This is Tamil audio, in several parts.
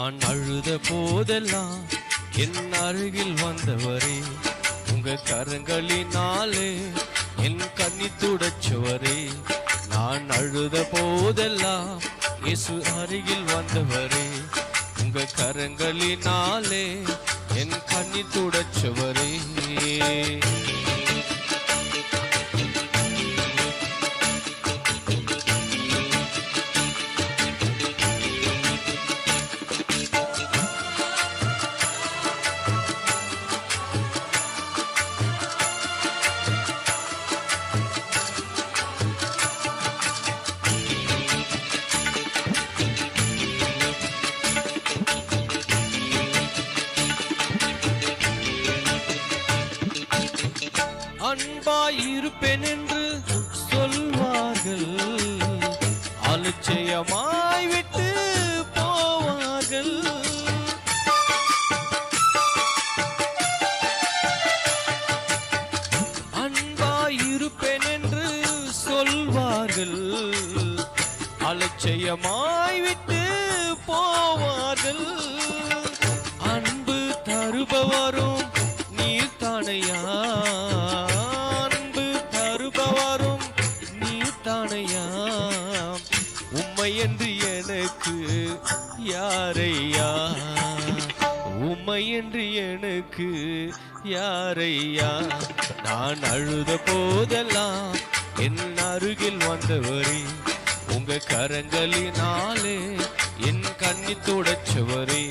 நான் அழுத போதெல்லாம் என் அருகில் வந்தவரே, உங்க கரங்களினாலே என் கண்ணி துடைச்சவரே. நான் அழுத போதெல்லாம் இயேசு அருகில் வந்தவரே, உங்க கரங்களினாலே என் கண்ணி துடைச்சவரே. அன்பாயிருப்பேன் என்று சொல்வார்கள், அலட்சியமாய் விட்டு போவார்கள். அன்பாயிருப்பேன் என்று சொல்வார்கள், அலட்சியமாய் விட்டு போவார்கள். அன்பு தருபவரும் நீர் தானையா, உம்மை என்று எனக்கு யாரையா, உம்மை என்று எனக்கு யாரையா. நான் அழுத போதெல்லாம் என் அருகில் வந்தவரே, உங்க கரங்களினாலே என் கண்ணி துடைச்சவரே.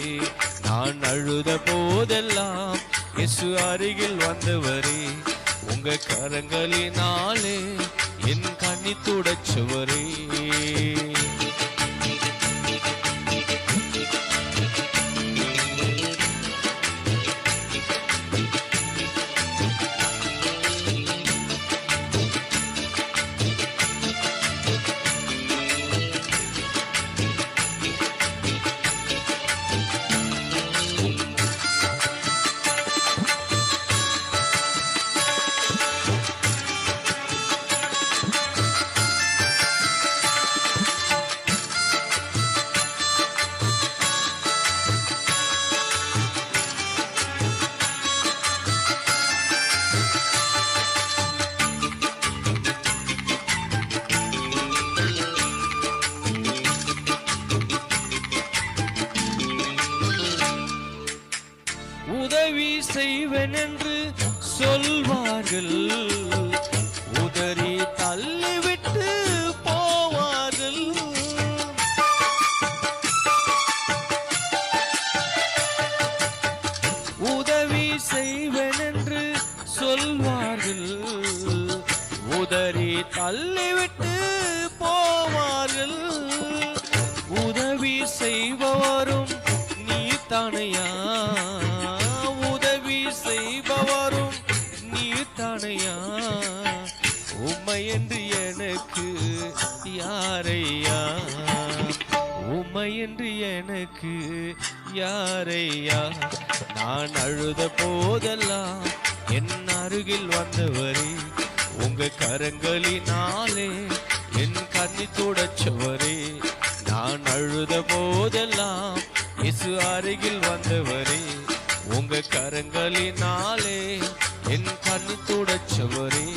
நான் அழுத போதெல்லாம் இயேசு அருகில் வந்தவரே, உங்க கரங்களினாலே என் கண்ணி துடைச்சவரே. உதவி செய்வேன் என்று சொல்வார்கள், உதறி தள்ளிவிட்டு போவார்கள். உதவி செய்வேன் என்று சொல்வார்கள், உதறி தள்ளிவிட்டு போவார்கள். உதவி செய்பவரும் நீ தானையா, செய்பவரும் நீர் தானையா. உம்மை என்று எனக்கு யாரையா, உம்மை என்று எனக்கு யாரையா. நான் அழுத போதெல்லாம் என் அருகில் வந்தவரே, உங்க கரங்களினாலே என் கண்ணி துடைச்சவரே. நான் அழுத போதெல்லாம் இயேசு அருகில் வந்தவரே, உங்க கரங்களினாலே என் கண்ணி துடைச்சவரே.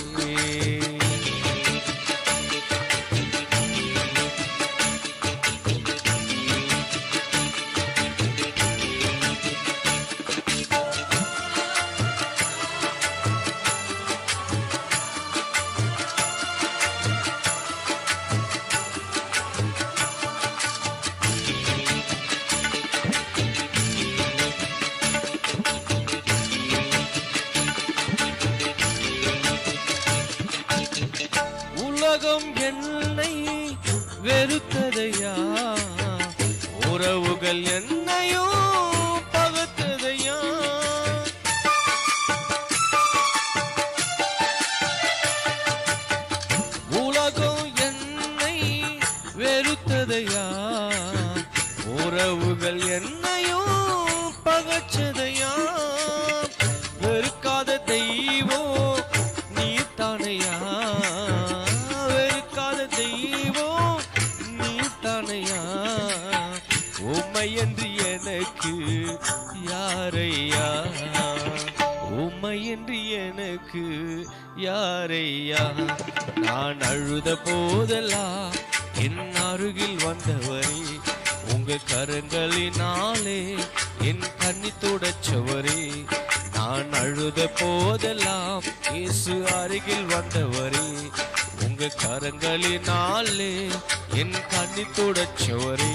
உலகம் என்னை வெறுத்ததையா, உறவுகள் என்னையோ பகத்ததையா. உலகம் என்னை வெறுத்ததையா, உறவுகள் என்னையோ பகச்சதையா. வெறுக்காத தெய்வம் நீ தானையா, தெய்வம் நீ தானையா. உம்மையன்றி எனக்கு யாரையா, உம்மையன்றி எனக்கு யாரையா. நான் அழுத போதெல்லாம் என் அருகில் வந்தவரே, உங்க கரங்களினாலே என் கண்ணி துடைச்சவரே. நான் அழுத போதெல்லாம் இயேசு அருகில் வந்தவரே, உங்க கரங்களினாலே என் கண்ணி துடைச்சவரே.